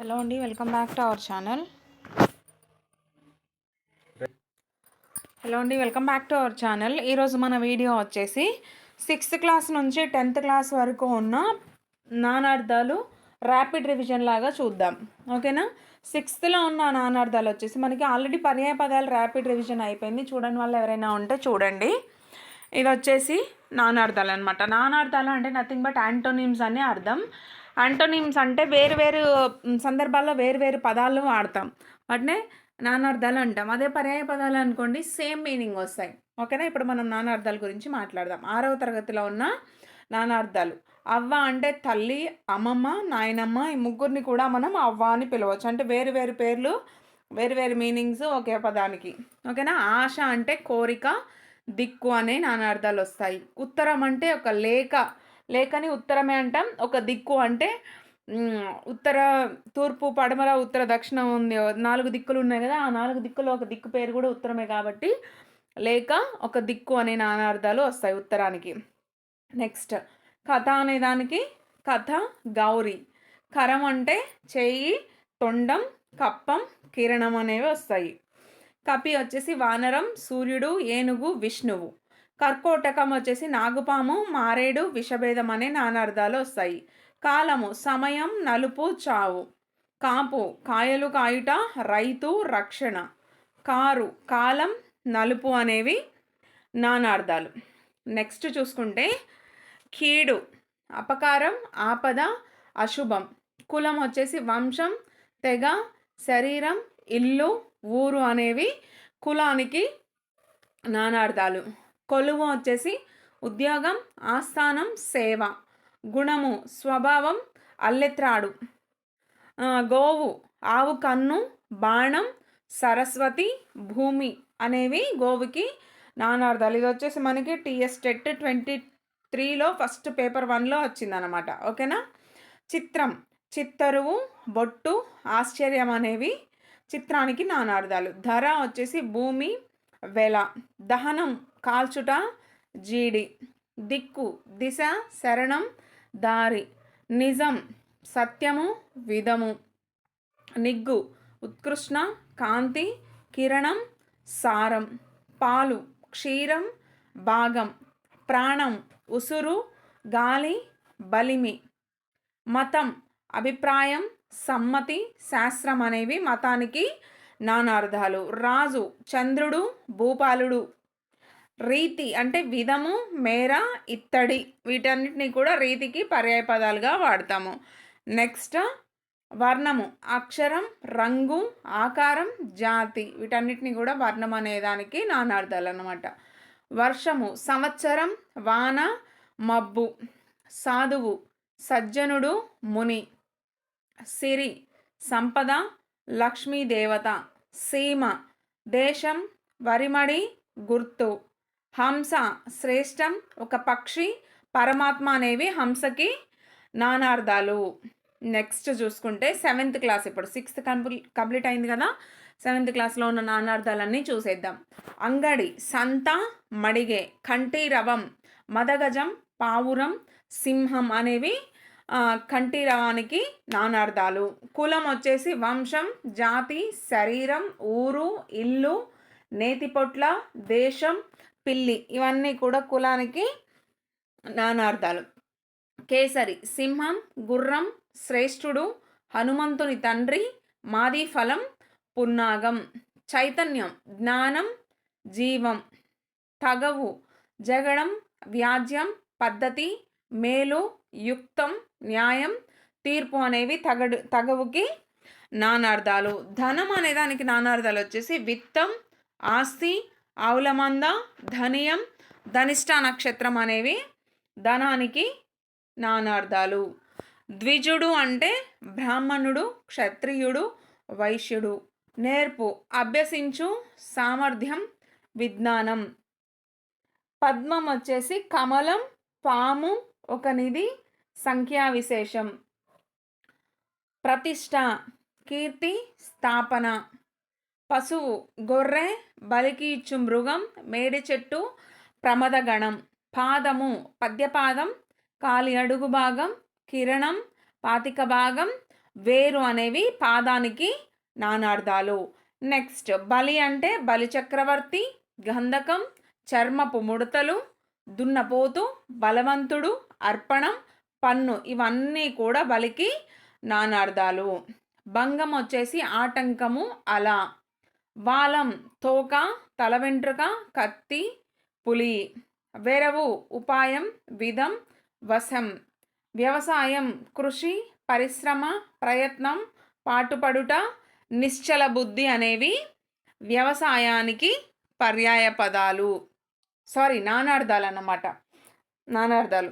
Hello అండి, welcome back to our channel. ఈరోజు మన వీడియో వచ్చేసి 6th క్లాస్ నుంచి 10th క్లాస్ వరకు ఉన్న నానార్థాలు ర్యాపిడ్ రివిజన్ లాగా చూద్దాం. ఓకేనా? 6thలో ఉన్న నానార్థాలు వచ్చేసి మనకి ఆల్రెడీ పర్యాయ పదాలు ర్యాపిడ్ రివిజన్ అయిపోయింది. చూడని వాళ్ళు ఎవరైనా ఉంటే చూడండి. ఇది వచ్చేసి నానార్థాలు అనమాట. నానార్థాలు అంటే నథింగ్ బట్ యాంటోనిమ్స్ అని అర్థం. యాంటోనిమ్స్ అంటే వేరు సందర్భాల్లో వేరు పదాలు వాడతాం, వాటినే నానార్థాలు అంటాం. అదే పర్యాయ పదాలు అనుకోండి, సేమ్ మీనింగ్ వస్తాయి. ఓకేనా? ఇప్పుడు మనం నానార్థాల గురించి మాట్లాడదాం. 6వ తరగతిలో ఉన్న నానార్థాలు. అవ్వ అంటే తల్లి, అమ్మమ్మ, నాయనమ్మ, ఈ ముగ్గురిని కూడా మనం అవ్వ అని పిలవచ్చు. అంటే వేరు పేర్లు, వేరు మీనింగ్స్ ఒకే పదానికి. ఓకేనా? ఆశ అంటే కోరిక, దిక్కు అనే నానార్థాలు వస్తాయి. ఉత్తరం అంటే ఒక లేఖని ఉత్తరమే అంటాం. ఒక దిక్కు అంటే ఉత్తర, తూర్పు, పడమర, ఉత్తర, దక్షిణం ఉంది. 4 దిక్కులు ఉన్నాయి కదా, ఆ 4 దిక్కులో ఒక దిక్కు పేరు కూడా ఉత్తరమే కాబట్టి లేక ఒక దిక్కు అనే నానార్థాలు వస్తాయి ఉత్తరానికి. నెక్స్ట్ కథ అనే దానికి కథ, గౌరీ. కరం అంటే చెయ్యి, తొండం, కప్పం, కిరణం అనేవి వస్తాయి. కపి వచ్చేసి వానరం, సూర్యుడు, ఏనుగు, విష్ణువు. కర్కోటకం వచ్చేసి నాగుపాము, మారేడు, విషభేదం అనే నానార్థాలు వస్తాయి. కాలము సమయం, నలుపు, చావు. కాపు కాయలు కాయుట, రైతు, రక్షణ. కారు కాలం, నలుపు అనేవి నానార్థాలు. నెక్స్ట్ చూసుకుంటే కీడు అపకారం, ఆపద, అశుభం. కులం వచ్చేసి వంశం, తెగ, శరీరం, ఇల్లు, ఊరు అనేవి కులానికి నానార్థాలు. కొలువు వచ్చేసి ఉద్యోగం, ఆస్థానం, సేవ. గుణము స్వభావం, అల్లెత్రాడు. గోవు ఆవు కన్ను, బాణం, సరస్వతి, భూమి అనేవి గోవుకి నానార్థాలు. ఇది వచ్చేసి మనకి టీఎస్ టెట్ 23లో ఫస్ట్ పేపర్ 1లో వచ్చిందనమాట. ఓకేనా? చిత్రం చిత్తరువు, బొట్టు, ఆశ్చర్యం అనేవి చిత్రానికి నానార్థాలు. ధర వచ్చేసి భూమి, వెల. దహనం కాల్చుట, జీడి. దిక్కు దిశ, శరణం, దారి. నిజం సత్యము, విధము. నిగ్గు ఉత్కృష్ణ, కాంతి, కిరణం, సారం. పాలు క్షీరం, భాగం. ప్రాణం ఉసురు, గాలి, బలిమి. మతం అభిప్రాయం, సమ్మతి, శాస్త్రం అనేవి మతానికి నానార్థాలు. రాజు చంద్రుడు, భూపాలుడు. రీతి అంటే విధము, మేర, ఇత్తడి. వీటన్నిటిని కూడా రీతికి పర్యాయ పదాలుగా వాడతాము. నెక్స్ట్ వర్ణము అక్షరం, రంగు, ఆకారం, జాతి. వీటన్నిటిని కూడా వర్ణం అనేదానికి నానార్థాలు అన్నమాట. వర్షము సంవత్సరం, వాన, మబ్బు. సాధువు సజ్జనుడు, ముని. సిరి సంపద, లక్ష్మీదేవత. సీమ దేశం, వరిమడి, గుర్తు. హంస శ్రేష్టం, ఒక పక్షి, పరమాత్మ అనేవి హంసకి నానార్థాలు. నెక్స్ట్ చూసుకుంటే 7th క్లాస్. ఇప్పుడు 6th కంప్లీట్ అయింది కదా, 7th క్లాస్లో ఉన్న నానార్థాలన్నీ చూసేద్దాం. అంగడి సంత, మడిగే. కంఠీరవం మదగజం, పావురం, సింహం అనేవి కంఠీరవానికి నానార్థాలు. కులం వచ్చేసి వంశం, జాతి, శరీరం, ఊరు, ఇల్లు, నేతిపొట్ల, దేశం, పిల్లి. ఇవన్నీ కూడా కులానికి నానార్థాలు. కేసరి సింహం, గుర్రం, శ్రేష్ఠుడు, హనుమంతుని తండ్రి, మాది ఫలం, పున్నాగం. చైతన్యం జ్ఞానం, జీవం. తగవు జగడం, వ్యాజ్యం, పద్ధతి, మేలు, యుక్తం, న్యాయం, తీర్పు అనేవి తగవుకి నానార్థాలు. ధనం అనే దానికి నానార్థాలు వచ్చేసి విత్తం, ఆస్తి, ఆవులమంద, ధనియం, ధనిష్ట నక్షత్రం అనేవి ధనానికి నానార్థాలు. ద్విజుడు అంటే బ్రాహ్మణుడు, క్షత్రియుడు, వైశ్యుడు. నేర్పు అభ్యసించు, సామర్థ్యం, విజ్ఞానం. పద్మం వచ్చేసి కమలం, పాము, ఒక నిధి, సంఖ్యా విశేషం. ప్రతిష్ట కీర్తి, స్థాపన. పశువు గొర్రె, బలికి ఇచ్చు మృగం, మేడి చెట్టు, ప్రమదగణం. పాదము పద్యపాదం, కాలి అడుగు భాగం, కిరణం, పాతిక భాగం, వేరు అనేవి పాదానికి నానార్థాలు. నెక్స్ట్ బలి అంటే బలి చక్రవర్తి, గంధకం, చర్మపు ముడతలు, దున్నపోతు, బలవంతుడు, అర్పణం, పన్ను ఇవన్నీ కూడా బలికి నానార్థాలు. భంగం వచ్చేసి ఆటంకము, అల. వాలం తోక, తల వెంట్రుక, కత్తి, పులి. వెరవు ఉపాయం, విధం, వశం. వ్యవసాయం కృషి, పరిశ్రమ, ప్రయత్నం, పాటుపడుట, నిశ్చల బుద్ధి అనేవి వ్యవసాయానికి పర్యాయ పదాలు. నానార్థాలు అన్నమాట. నానార్థాలు.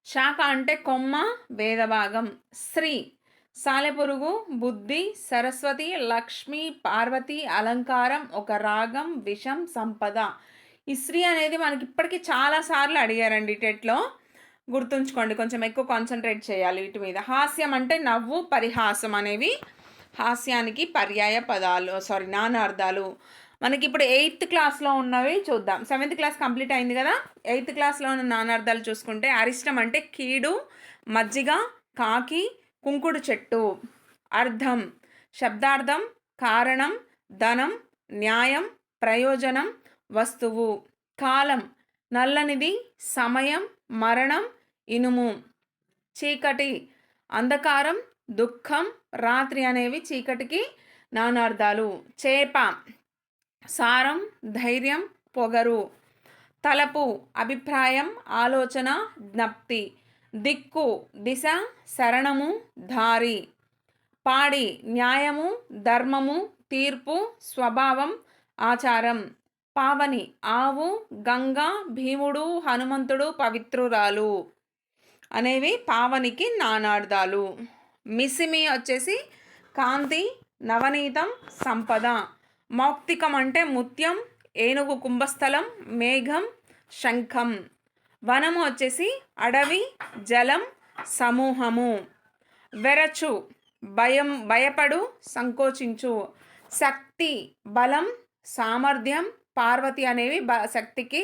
శాఖ అంటే కొమ్మ, వేదభాగం. శ్రీ సాలెపురుగు, బుద్ధి, సరస్వతి, లక్ష్మి, పార్వతి, అలంకారం, ఒక రాగం, విషం, సంపద. ఈ శ్రీ అనేది మనకి ఇప్పటికీ చాలాసార్లు అడిగారండి టెట్లో. గుర్తుంచుకోండి, కొంచెం ఎక్కువ కాన్సన్ట్రేట్ చేయాలి వీటి మీద. హాస్యం అంటే నవ్వు, పరిహాసం అనేవి హాస్యానికి పర్యాయ పదాలు, నానార్థాలు. మనకి ఇప్పుడు 8th క్లాస్లో ఉన్నవి చూద్దాం. 7th క్లాస్ కంప్లీట్ అయింది కదా. 8th క్లాస్లో ఉన్న నానార్థాలు చూసుకుంటే అరిష్టం అంటే కీడు, మజ్జిగ, కాకి, కుంకుడు చెట్టు. అర్థం శబ్దార్థం, కారణం, ధనం, న్యాయం, ప్రయోజనం, వస్తువు. కాలం నల్లనిది, సమయం, మరణం, ఇనుము. చీకటి అంధకారం, దుఃఖం, రాత్రి అనేవి చీకటికి నానార్థాలు. చేప సారం, ధైర్యం, పొగరు. తలపు అభిప్రాయం, ఆలోచన, జ్ఞప్తి. దిక్కు దిశ, శరణము, దారి. పాడి న్యాయము, ధర్మము, తీర్పు, స్వభావం, ఆచారం. పావని ఆవు, గంగ, భీముడు, హనుమంతుడు, పవిత్రురాలు అనేవి పావనికి నానార్థాలు. మిసిమి వచ్చేసి కాంతి, నవనీతం, సంపద. మౌక్తికం అంటే ముత్యం, ఏనుగు కుంభస్థలం, మేఘం, శంఖం. వనము వచ్చేసి అడవి, జలం, సమూహము. వెరచు భయపడు, సంకోచించు. శక్తి బలం, సామర్థ్యం, పార్వతి అనేవి శక్తికి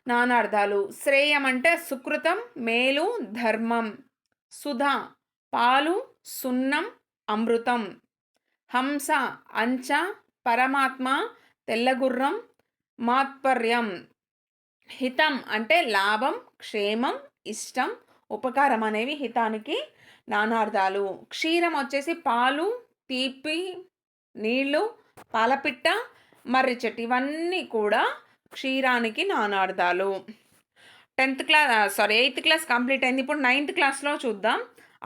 నానార్థాలు. శ్రేయం అంటే సుకృతం, మేలు, ధర్మం. సుధ పాలు, సున్నం, అమృతం. హంస అంచ, పరమాత్మ, తెల్లగుర్రం, మాత్పర్యం. హితం అంటే లాభం, క్షేమం, ఇష్టం, ఉపకారం అనేవి హితానికి నానార్థాలు. క్షీరం వచ్చేసి పాలు, తీపి, నీళ్ళు, పాలపిట్ట, మర్రి చెట్టు ఇవన్నీ కూడా క్షీరానికి నానార్థాలు. 8th క్లాస్ కంప్లీట్ అయింది. ఇప్పుడు 9th క్లాస్లో చూద్దాం.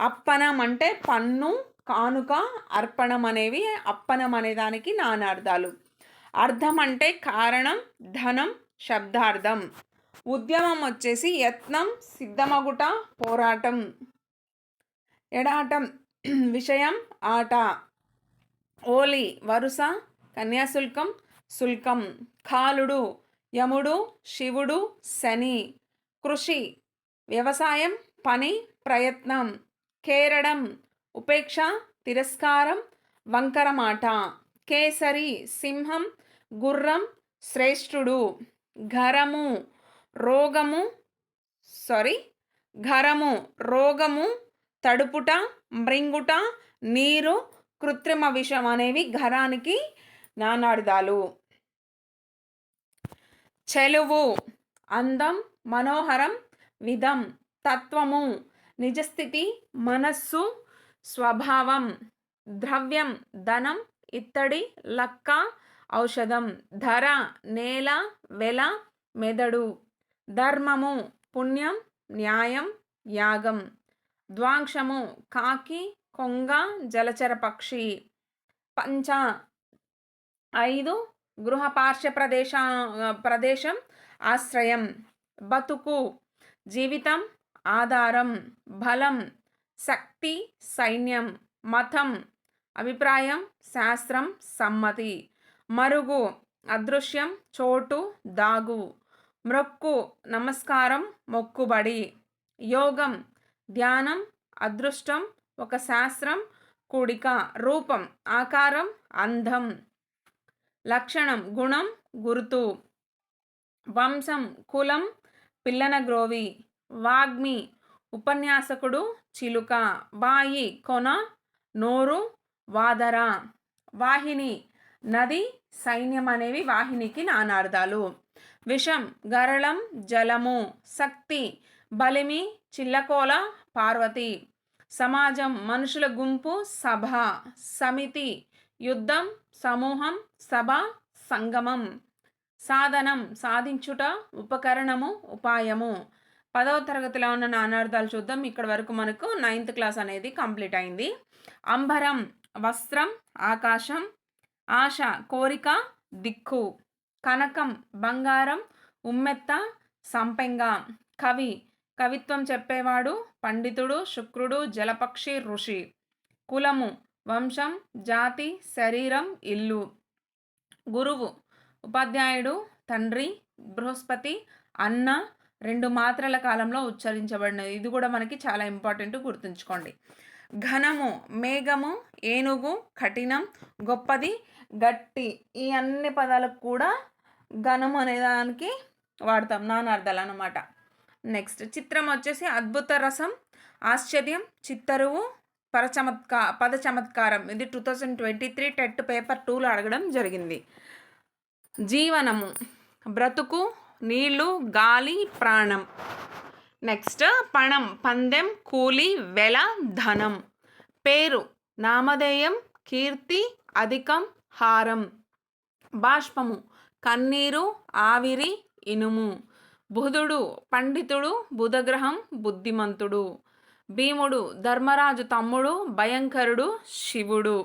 అప్పనం అంటే పన్ను, కానుక, అర్పణం అనేవి అప్పనం అనే దానికి నానార్థాలు. అర్థం అంటే కారణం, ధనం, శబ్దార్థం. ఉద్యమం వచ్చేసి యత్నం, సిద్ధమగుట, పోరాటం. ఎడాటం విషయం, ఆట. ఓలి వరుస, కన్యాశుల్కం, శుల్కం. కాలుడు యముడు, శివుడు, శని. కృషి వ్యవసాయం, పని, ప్రయత్నం. కేరడం ఉపేక్ష, తిరస్కారం, వంకర మాట. కేసరి సింహం, గుర్రం, శ్రేష్ఠుడు. ఘరము రోగము, తడుపుట, మృంగుట, నీరు, కృత్రిమ విషం అనేవి ఘరానికి నానార్థాలు. చెలువు అందం, మనోహరం, విధం, తత్వము, నిజస్థితి, మనస్సు, స్వభావం. ద్రవ్యం ధనం, ఇత్తడి, లక్క, ఔషధం. ధర నేల, వెల, మెదడు. ధర్మము పుణ్యం, న్యాయం, యాగం. ద్వాంశము కాకి, కొంగ, జలచర పక్షి. పంచ 5 గృహ పార్శ్వ ప్రదేశం, ఆశ్రయం. బతుకు జీవితం, ఆధారం. బలం శక్తి, సైన్యం. మతం అభిప్రాయం, శాస్త్రం, సమ్మతి. మరుగు అదృశ్యం, చోటు, దాగు. మ్రొక్కు నమస్కారం, మొక్కుబడి. యోగం ధ్యానం, అదృష్టం, ఒక శాస్త్రం, కూడిక. రూపం ఆకారం, అందం. లక్షణం గుణం, గుర్తు. వంశం కులం, పిల్లన గ్రోవి. వాగ్మి ఉపన్యాసకుడు, చిలుక. బాయి కొన, నోరు, వాదర. వాహిని, నది, సైన్యం అనేవి వాహినికి నానార్థాలు. విషం, గరళం, జలము. శక్తి, బలిమి, చిల్లకోల, పార్వతి. సమాజం, మనుషుల గుంపు, సభ. సమితి, యుద్ధం, సమూహం, సభ, సంగమం. సాధనం, సాధించుట, ఉపకరణము, ఉపాయము. 10వ తరగతిలో ఉన్న నానార్థాలు చూద్దాం. ఇక్కడ వరకు మనకు 9th క్లాస్ అనేది కంప్లీట్ అయింది. అంబరం, వస్త్రం, ఆకాశం. ఆశ, కోరిక, దిక్కు. కనకం, బంగారం, ఉమ్మెత్త, సంపెంగ. కవి, కవిత్వం చెప్పేవాడు, పండితుడు, శుక్రుడు, జలపక్షి, ఋషి. కులము, వంశం, జాతి, శరీరం, ఇల్లు. గురువు, ఉపాధ్యాయుడు, తండ్రి, బృహస్పతి, అన్న. 2 మాత్రల కాలంలో ఉచ్చరించబడినది. ఇది కూడా మనకి చాలా ఇంపార్టెంట్, గుర్తుంచుకోండి. ఘనము, మేఘము, ఏనుగు, కఠినం, గొప్పది, గట్టి. ఈ అన్ని పదాలకు కూడా ఘనం అనే దానికి వాడతాం, నానార్థాలు అన్నమాట. నెక్స్ట్ చిత్రం వచ్చేసి అద్భుత రసం, ఆశ్చర్యం, చిత్తరువు, పద చమత్కారం. ఇది 2023 టెట్ పేపర్ 2లో అడగడం జరిగింది. జీవనము, బ్రతుకు, నీళ్లు, గాలి, ప్రాణం. నెక్స్ట్ పణం, పందెం, కూలి, వెల, ధనం. పేరు, నామధేయం, కీర్తి, అధికం, హారం. బాష్పము, కన్నీరు, ఆవిరి, ఇనుము. బుధుడు, పండితుడు, బుధగ్రహం, బుద్ధిమంతుడు. భీముడు, ధర్మరాజు తమ్ముడు, భయంకరుడు, శివుడు.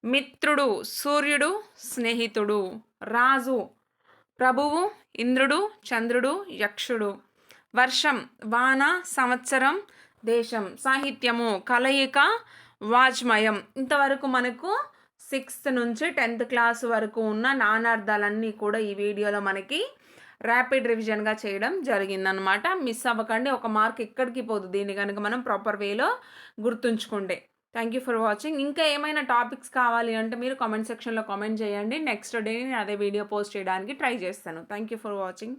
మిత్రుడు, సూర్యుడు, స్నేహితుడు. రాజు, ప్రభువు, ఇంద్రుడు, చంద్రుడు, యక్షుడు. వర్షం, వాన, సంవత్సరం, దేశం. సాహిత్యము, కలయిక, వాజ్మయం. ఇంతవరకు మనకు 6th నుంచి 10th క్లాస్ వరకు ఉన్న నానార్థాలన్నీ కూడా ఈ వీడియోలో మనకి ర్యాపిడ్ రివిజన్గా చేయడం జరిగిందనమాట. మిస్ అవ్వకండి, ఒక మార్క్ ఎక్కడికి పోదు దీన్ని కనుక మనం ప్రాపర్ వేలో గుర్తుంచుకుంటే. Thank you for watching. ఇంకా ఏమైనా టాపిక్స్ కావాలి అంటే మీరు కామెంట్ సెక్షన్లో కామెంట్ చేయండి. నెక్స్ట్ డే నేను అదే వీడియో పోస్ట్ చేయడానికి ట్రై చేస్తాను. Thank you for watching.